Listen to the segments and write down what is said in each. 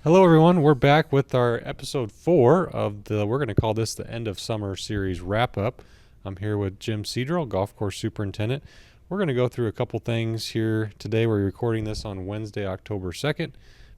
Hello, everyone. We're back with our episode 4 of we're going to call this the end of summer series wrap up. I'm here with Jim Cedrell, golf course superintendent. We're going to go through a couple things here today. We're recording this on Wednesday, October 2nd.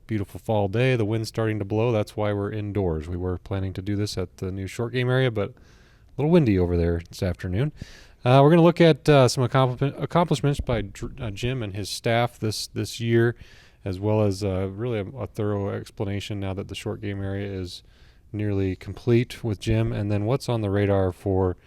Beautiful fall day. The wind's starting to blow. That's why we're indoors. We were planning to do this at the new short game area, but a little windy over there this afternoon. We're going to look at some accomplishments by Jim and his staff this year, as well as really a thorough explanation now that the short game area is nearly complete with Jim, and then what's on the radar for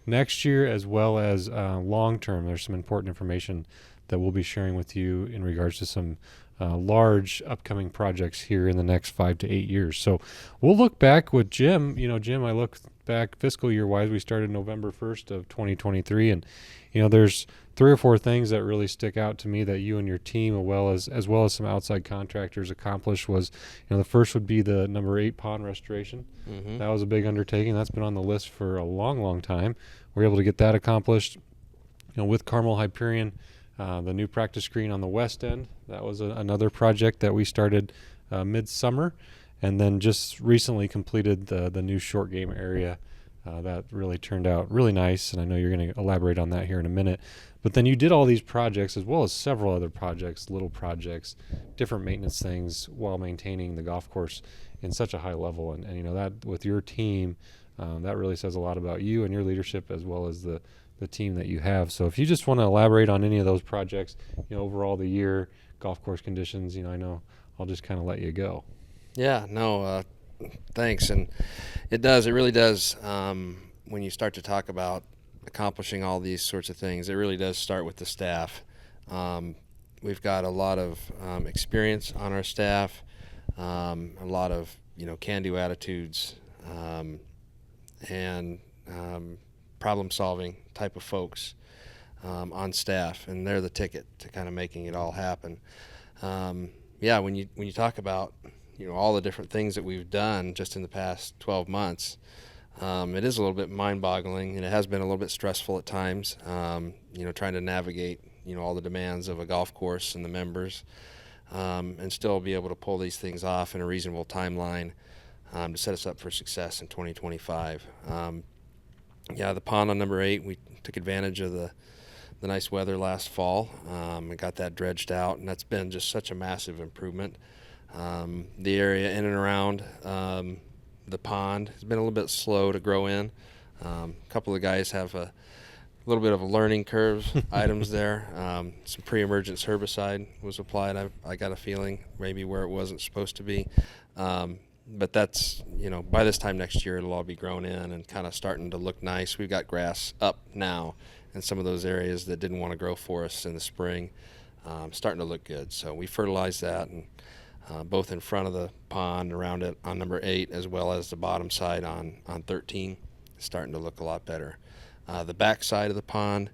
next year as well as long term. There's some important information that we'll be sharing with you in regards to some large upcoming projects here in the next 5 to 8 years. So we'll look back with Jim. Jim, I look back fiscal year wise, we started November 1st of 2023, and there's 3 or 4 things that really stick out to me that you and your team, as well as some outside contractors, accomplished. Was the first would be the number 8 pond restoration. Mm-hmm. That was a big undertaking. That's been on the list for a long time. We're able to get that accomplished. With Carmel Hyperion, the new practice green on the west end. That was another project that we started midsummer, and then just recently completed the new short game area. That really turned out really nice, and I know you're going to elaborate on that here in a minute. But then you did all these projects as well as several other projects, little projects, different maintenance things while maintaining the golf course in such a high level. And that with your team, that really says a lot about you and your leadership as well as the team that you have. So if you just want to elaborate on any of those projects, overall the year, golf course conditions, I know I'll just kind of let you go. Yeah, no, thanks. And it really does. When you start to talk about accomplishing all these sorts of things, it really does start with the staff. We've got a lot of experience on our staff, a lot of can-do attitudes, and problem-solving type of folks on staff, and they're the ticket to kind of making it all happen. Yeah, when you talk about all the different things that we've done just in the past 12 months, it is a little bit mind-boggling, and it has been a little bit stressful at times. Trying to navigate all the demands of a golf course and the members, and still be able to pull these things off in a reasonable timeline to set us up for success in 2025. Yeah, the pond on number 8, we took advantage of the nice weather last fall and got that dredged out, and that's been just such a massive improvement. The area in and around the pond has been a little bit slow to grow in. A couple of guys have a little bit of a learning curve items there. Some pre-emergence herbicide was applied. I got a feeling maybe where it wasn't supposed to be. But that's, by this time next year, it'll all be grown in and kind of starting to look nice. We've got grass up now in some of those areas that didn't want to grow for us in the spring, starting to look good. So we fertilized that, and both in front of the pond, around it on number 8, as well as the bottom side on 13, starting to look a lot better. The back side of the pond,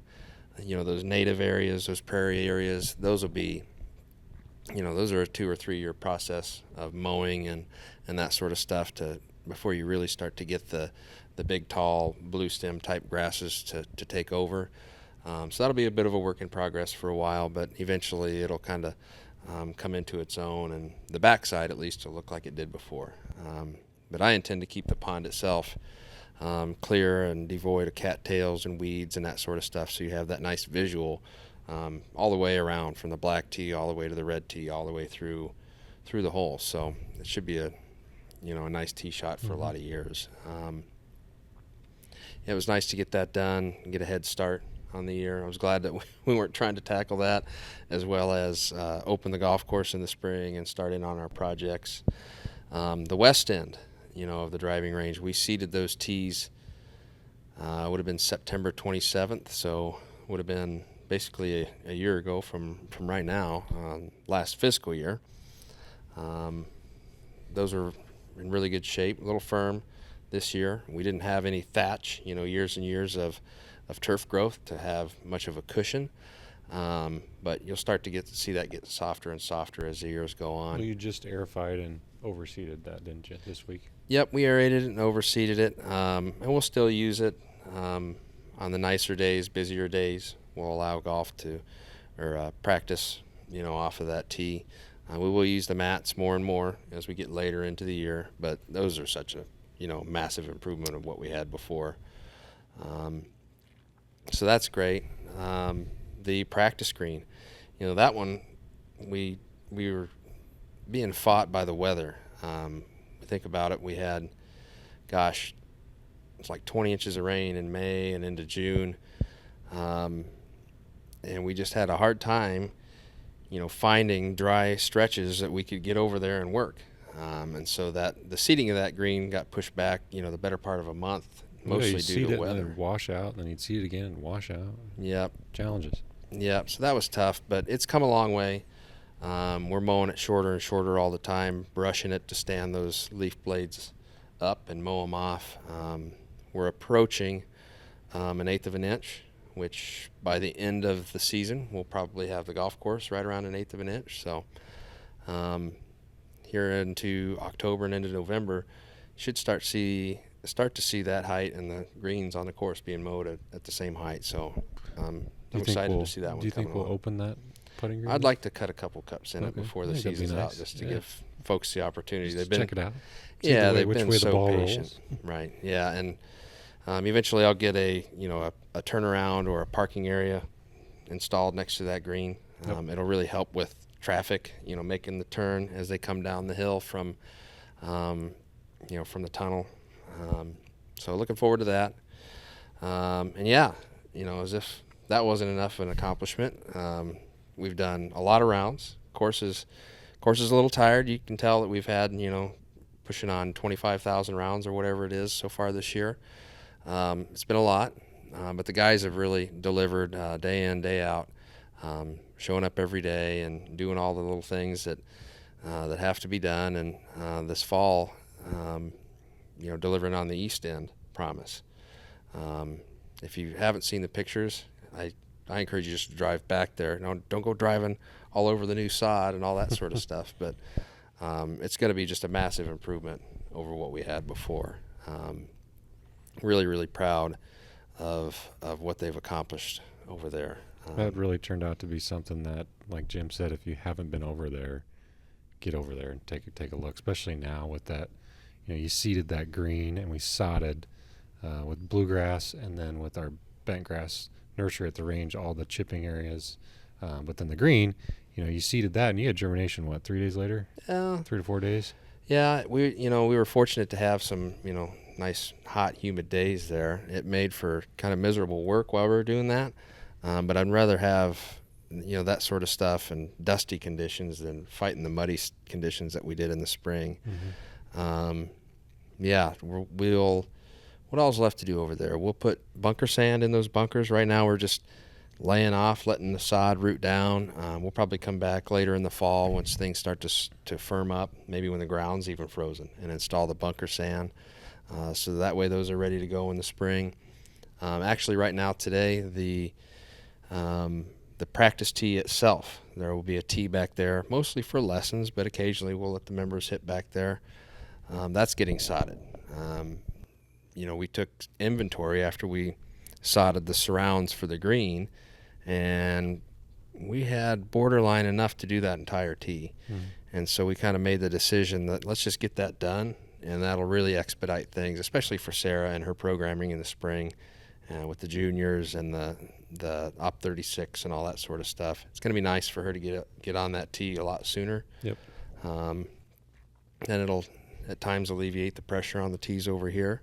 those native areas, those prairie areas, those will be, those are a 2 or 3 year process of mowing and that sort of stuff before you really start to get the big, tall, blue stem type grasses to take over. So that'll be a bit of a work in progress for a while, but eventually it'll kind of come into its own, and the backside at least will look like it did before. But I intend to keep the pond itself clear and devoid of cattails and weeds and that sort of stuff, so you have that nice visual all the way around, from the black tee all the way to the red tee, all the way through the hole. So it should be a nice tee shot for a lot of years. It was nice to get that done and get a head start on the year. I was glad that we weren't trying to tackle that, as well as open the golf course in the spring and start in on our projects. The west end, of the driving range, we seeded those tees. Would have been September 27th, so would have been basically a year ago from right now, last fiscal year. Those are in really good shape, a little firm this year. We didn't have any thatch, years and years of turf growth to have much of a cushion. But you'll start to see that get softer and softer as the years go on. Well, you just aerified and overseeded that, didn't you, this week? Yep, we aerated it and overseeded it, and we'll still use it on the nicer days, busier days. We'll allow golf to, or practice, off of that tee. We will use the mats more and more as we get later into the year, but those are such a massive improvement of what we had before. So that's great. The practice green, that one we were being fought by the weather. Think about it. We had, gosh, it's like 20 inches of rain in May and into June, and we just had a hard time, finding dry stretches that we could get over there and work. And so that the seeding of that green got pushed back, the better part of a month, mostly due to weather. And then wash out, and then you'd seed it again and wash out. Yep. Challenges. Yep. So that was tough, but it's come a long way. We're mowing it shorter and shorter all the time, brushing it to stand those leaf blades up and mow them off. We're approaching 1/8 of an inch, which by the end of the season, we'll probably have the golf course right around 1/8 of an inch. So here into October and into November, should start to see that height and the greens on the course being mowed at the same height. So I'm excited to see that one. Do you think we'll open that putting green? I'd like to cut a couple cups in it before the season's out, just to give folks the opportunity. They've been check it out. They've been so patient. Right. Yeah, and eventually I'll get a turnaround or a parking area installed next to that green. It'll really help with traffic, making the turn as they come down the hill from from the tunnel. So looking forward to that. And as if that wasn't enough of an accomplishment, we've done a lot of rounds. Course is a little tired. You can tell that we've had, pushing on 25,000 rounds or whatever it is so far this year. It's been a lot, but the guys have really delivered day in, day out, showing up every day and doing all the little things that have to be done. And this fall, delivering on the East End promise. If you haven't seen the pictures, I encourage you just to drive back there. Don't go driving all over the new sod and all that sort of stuff, but it's going to be just a massive improvement over what we had before. Really, really proud of what they've accomplished over there. That really turned out to be something that, like Jim said, if you haven't been over there, get over there and take a look, especially now with that. You seeded that green, and we sodded with bluegrass, and then with our bentgrass nursery at the range, all the chipping areas. But then the green, you seeded that, and you had germination, 3 days later? 3 to 4 days? Yeah, we were fortunate to have some, nice, hot, humid days there. It made for kind of miserable work while we were doing that. But I'd rather have, that sort of stuff and dusty conditions than fighting the muddy conditions that we did in the spring. Mm-hmm. What else is left to do over there? We'll put bunker sand in those bunkers. Right now we're just laying off, letting the sod root down. We'll probably come back later in the fall once things start to firm up, maybe when the ground's even frozen, and install the bunker sand. So that way those are ready to go in the spring. Actually, right now today, the practice tee itself, there will be a tee back there, mostly for lessons, but occasionally we'll let the members hit back there. That's getting sodded. We took inventory after we sodded the surrounds for the green, and we had borderline enough to do that entire tee. Mm-hmm. And so we kind of made the decision that let's just get that done, and that'll really expedite things, especially for Sarah and her programming in the spring with the juniors and the Op 36 and all that sort of stuff. It's going to be nice for her to get on that tee a lot sooner. Yep. And it'll at times alleviate the pressure on the tees over here.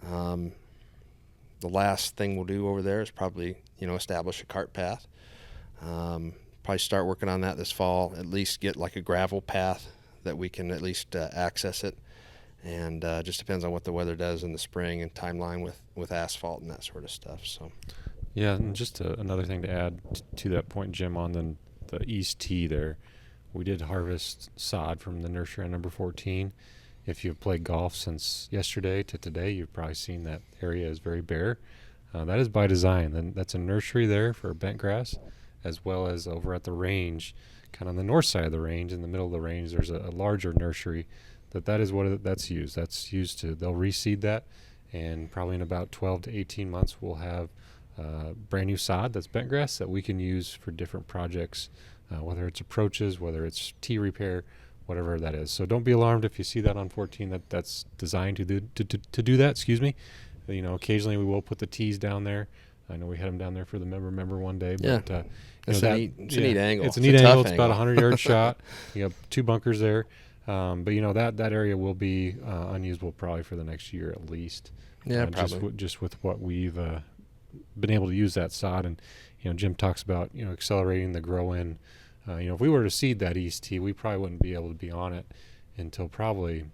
The last thing we'll do over there is probably, establish a cart path. Probably start working on that this fall, at least get like a gravel path that we can at least access it. And just depends on what the weather does in the spring and timeline with asphalt and that sort of stuff. So, yeah, and just another thing to add to that point, Jim, on the east tee there, we did harvest sod from the nursery on number 14. If you've played golf since yesterday to today, you've probably seen that area is very bare. That is by design. Then that's a nursery there for bentgrass, as well as over at the range, kind of on the north side of the range, in the middle of the range, there's a larger nursery. That is what that's used. That's used to, they'll reseed that, and probably in about 12 to 18 months we'll have brand new sod that's bentgrass that we can use for different projects whether it's approaches, whether it's tee repair, whatever that is. So don't be alarmed if you see that on 14. That's designed to do that. Excuse me. Occasionally we will put the tees down there. I know we had them down there for the member one day, but it's a neat angle. It's a neat angle. It's about a 100-yard shot. You have 2 bunkers there, but that area will be unusable probably for the next year at least. Yeah, probably. Just with what we've been able to use that sod, and Jim talks about accelerating the grow in. If we were to seed that East tee, we probably wouldn't be able to be on it until probably.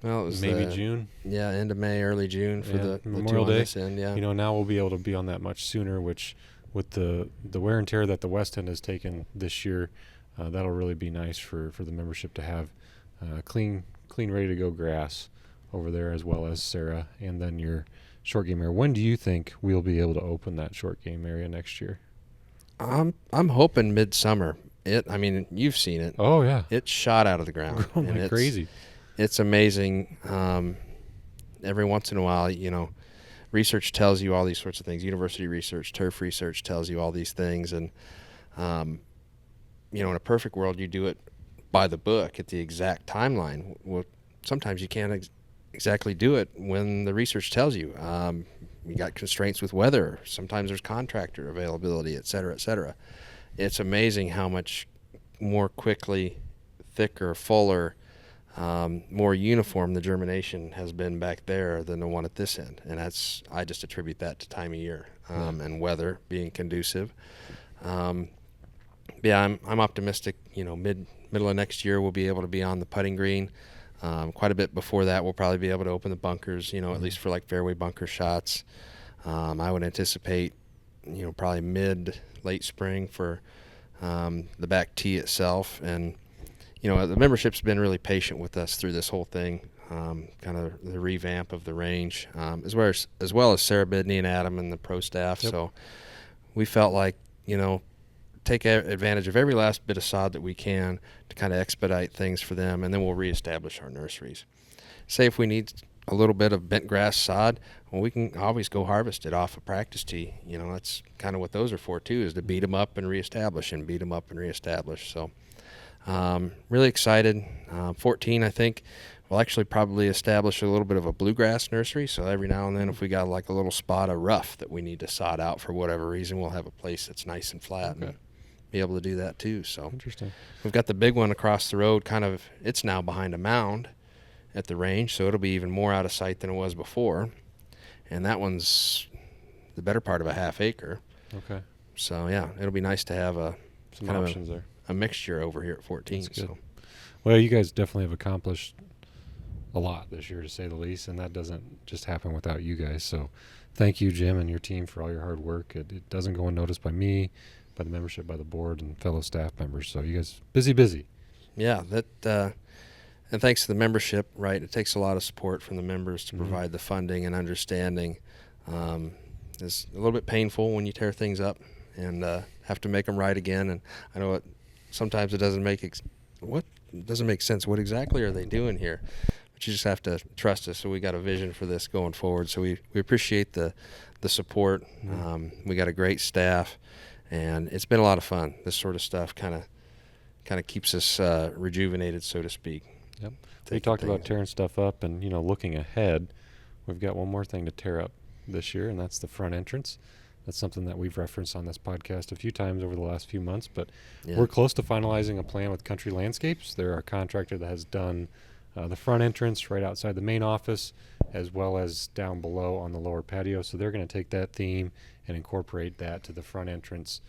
Well, it was maybe June. Yeah, end of May, early June for the Memorial two on Day. This end, yeah. Now we'll be able to be on that much sooner, which with the wear and tear that the West End has taken this year, that'll really be nice for the membership to have clean, ready to go grass over there, as well as Sarah, and then your short game area. When do you think we'll be able to open that short game area next year? I'm hoping midsummer. You've seen it. Oh yeah, it's shot out of the ground. Growing like crazy. It's amazing. Every once in a while, research tells you all these sorts of things. University research, turf research tells you all these things. And, in a perfect world, you do it by the book at the exact timeline. Well, sometimes you can't exactly do it when the research tells you. You got constraints with weather. Sometimes there's contractor availability, et cetera, et cetera. It's amazing how much more quickly, thicker, fuller, more uniform the germination has been back there than the one at this end, and I just attribute that to time of year and weather being conducive. I'm optimistic. Middle of next year we'll be able to be on the putting green. Quite a bit before that we'll probably be able to open the bunkers. At least for like fairway bunker shots. I would anticipate probably late spring for the back tee itself. And the membership's been really patient with us through this whole thing, kind of the revamp of the range, as well as Sarah Bidney and Adam and the pro staff. Yep. So we felt like, take advantage of every last bit of sod that we can to kind of expedite things for them, and then we'll reestablish our nurseries. Say if we need a little bit of bent grass sod, well, we can always go harvest it off a practice tee. That's kind of what those are for too, is to beat them up and reestablish and beat them up and reestablish. So really excited. 14, I think, we'll actually probably establish a little bit of a bluegrass nursery. So every now and then if we got like a little spot of rough that we need to sod out for whatever reason, we'll have a place that's nice and flat and be able to do that too. So interesting. We've got the big one across the road, it's now behind a mound at the range, so it'll be even more out of sight than it was before. And that one's the better part of a half acre. Okay. So yeah, it'll be nice to have some options there. A mixture over here at 14. That's good. So. Well, you guys definitely have accomplished a lot this year, to say the least, and that doesn't just happen without you guys. So thank you, Jim, and your team for all your hard work. It doesn't go unnoticed by me, by the membership, by the board, and fellow staff members. So you guys busy. Yeah, and thanks to the membership, right? It takes a lot of support from the members to provide the funding and understanding. It's a little bit painful when you tear things up and have to make them right again. And I know sometimes it doesn't make sense. What exactly are they doing here? But you just have to trust us. So we got a vision for this going forward. So we appreciate the support. We got a great staff, and it's been a lot of fun. This sort of stuff kind of keeps us rejuvenated, so to speak. Yep. We talked about tearing stuff up, and looking ahead, we've got one more thing to tear up this year, and that's the front entrance. That's something that we've referenced on this podcast a few times over the last few months, but we're close to finalizing a plan with Country Landscapes. They're our contractor that has done the front entrance right outside the main office, as well as down below on the lower patio. So they're going to take that theme and incorporate that to the front entrance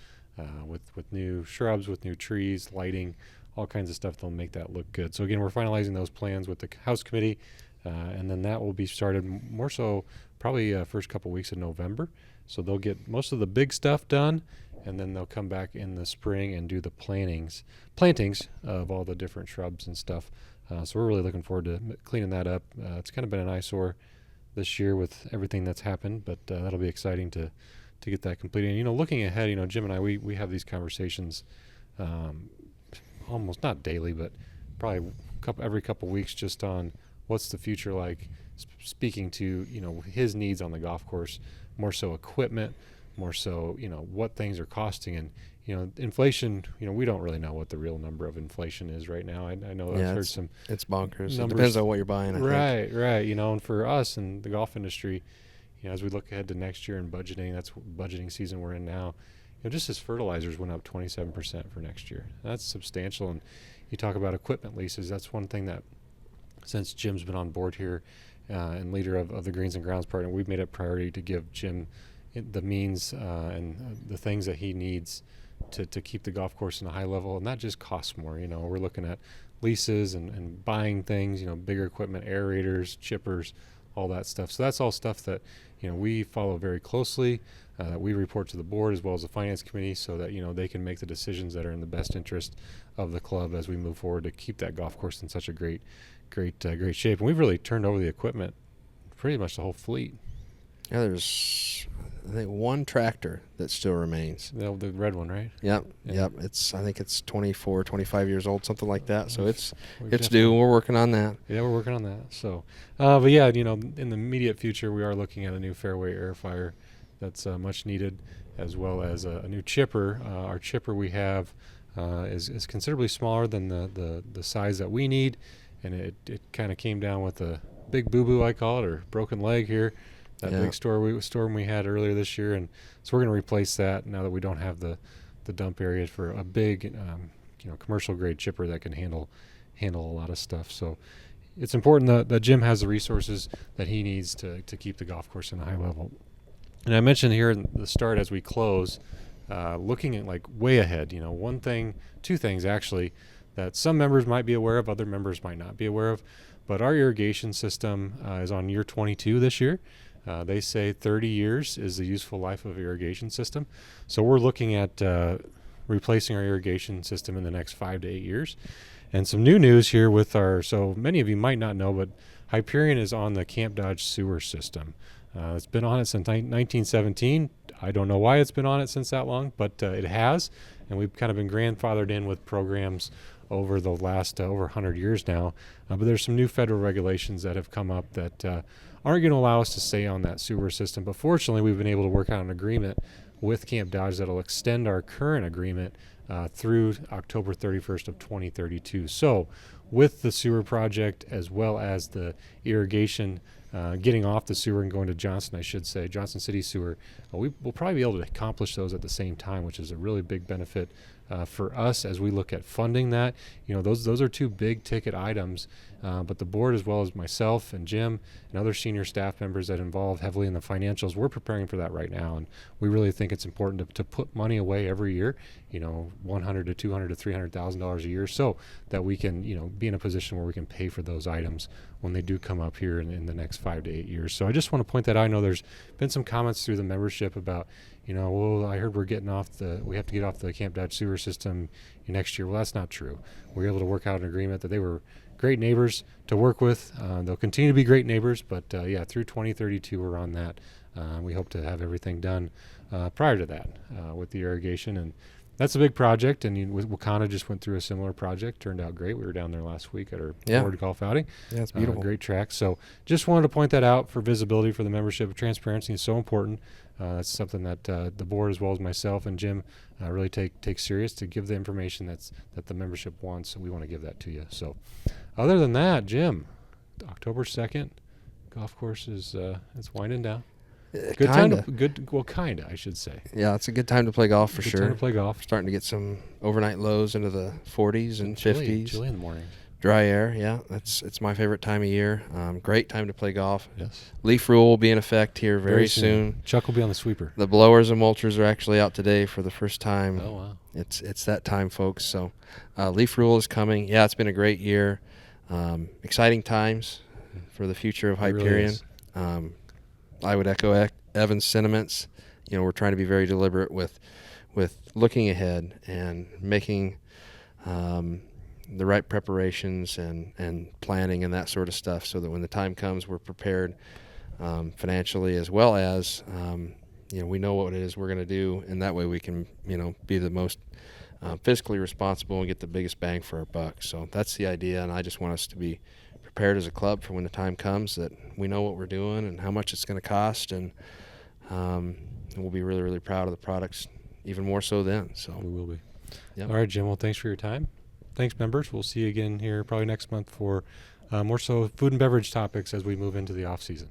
with new shrubs, with new trees, lighting, all kinds of stuff that'll make that look good. So again, we're finalizing those plans with the house committee, and then that will be started more so probably first couple weeks of November. So they'll get most of the big stuff done, and then they'll come back in the spring and do the plantings of all the different shrubs and stuff. So we're really looking forward to cleaning that up. It's kind of been an eyesore this year with everything that's happened, but that'll be exciting to get that completed. And, looking ahead, Jim and I, we have these conversations almost not daily, but probably every couple weeks, just on what's the future like, speaking to his needs on the golf course, more so equipment, more so, what things are costing. And, inflation, we don't really know what the real number of inflation is right now. I know I've heard some it's bonkers. It numbers. depends on what you're buying, I think. Right. And for us in the golf industry, as we look ahead to next year and budgeting, that's budgeting season we're in now. Just as fertilizers went up 27% for next year. That's substantial. And you talk about equipment leases. That's one thing that, since Jim's been on board here and leader of the Greens and Grounds partner, we've made it a priority to give Jim the means and the things that he needs to keep the golf course in a high level. And that just costs more. We're looking at leases and buying things, bigger equipment, aerators, chippers, all that stuff. So that's all stuff that, we follow very closely, that we report to the board as well as the finance committee, so that, they can make the decisions that are in the best interest of the club as we move forward to keep that golf course in such a great shape. And we've really turned over the equipment, pretty much the whole fleet. Yeah, there's, I think, one tractor that still remains. The red one, right? Yep. Yeah. I think it's 24, 25 years old, something like that. So it's We've due. We're working on that. Yeah, we're working on that. So, but yeah, in the immediate future, we are looking at a new fairway airifier that's much needed, as well as a new chipper. Our chipper we have is considerably smaller than the size that we need, and it kind of came down with a big boo-boo, I call it, or broken leg here. That big storm we had earlier this year, and so we're going to replace that now that we don't have the dump area for a big, commercial grade chipper that can handle a lot of stuff. So it's important that Jim has the resources that he needs to keep the golf course in a high level. And I mentioned here in the start as we close, looking at like way ahead. Two things actually that some members might be aware of, other members might not be aware of. But our irrigation system is on year 22 this year. They say 30 years is the useful life of irrigation system. So we're looking at replacing our irrigation system in the next 5 to 8 years. And some new news here with so many of you might not know, but Hyperion is on the Camp Dodge sewer system. It's been on it since 1917. I don't know why it's been on it since that long, but it has. And we've kind of been grandfathered in with programs over the last over 100 years now. But there's some new federal regulations that have come up that aren't going to allow us to stay on that sewer system. But fortunately, we've been able to work out an agreement with Camp Dodge that'll extend our current agreement through October 31st of 2032. So with the sewer project as well as the irrigation getting off the sewer and going to Johnson City Sewer, we'll probably be able to accomplish those at the same time, which is a really big benefit for us as we look at funding that. Those are two big ticket items, but the board, as well as myself and Jim and other senior staff members that involve heavily in the financials, we're preparing for that right now, and we really think it's important to put money away every year, $100,000 to $200,000 to $300,000 a year, so that we can be in a position where we can pay for those items when they do come up here in the next 5 to 8 years. So I just want to point that out. I know there's been some comments through the membership about, well, I heard we have to get off the Camp Dodge sewer system next year. Well, that's not true. We were able to work out an agreement that they were great neighbors to work with. They'll continue to be great neighbors, but through 2032 we're on that. We hope to have everything done prior to that with the irrigation, and that's a big project. And Wakana just went through a similar project. Turned out great. We were down there last week at our board golf outing. Yeah, it's beautiful. Great track. So just wanted to point that out for visibility for the membership. Transparency is so important. That's something that the board, as well as myself and Jim, really take serious to give the information that the membership wants. So we want to give that to you. So other than that, Jim, October 2nd, golf course is it's winding down. Good Kinda. time kinda, I should say. Yeah, it's a good time to play golf for sure. Good time to play golf. Starting to get some overnight lows into the 40s and 50s. Chilly in the morning. Dry air, yeah. It's my favorite time of year. Great time to play golf. Yes. Leaf rule will be in effect here very soon. Chuck will be on the sweeper. The blowers and mulchers are actually out today for the first time. Oh, wow. It's that time, folks. So leaf rule is coming. Yeah, it's been a great year. Exciting times for the future of Hyperion. Really I would echo Evan's sentiments. We're trying to be very deliberate with looking ahead and making the right preparations and planning and that sort of stuff, so that when the time comes, we're prepared financially, as well as we know what it is we're going to do, and that way we can be the most fiscally responsible and get the biggest bang for our buck. So that's the idea, and I just want us to be prepared as a club for when the time comes, that we know what we're doing and how much it's going to cost, and And we'll be really, really proud of the products, even more so then. So We will be. Yep. All right, Jim. Well, thanks for your time. Thanks, members. We'll see you again here probably next month for more so food and beverage topics as we move into the off season.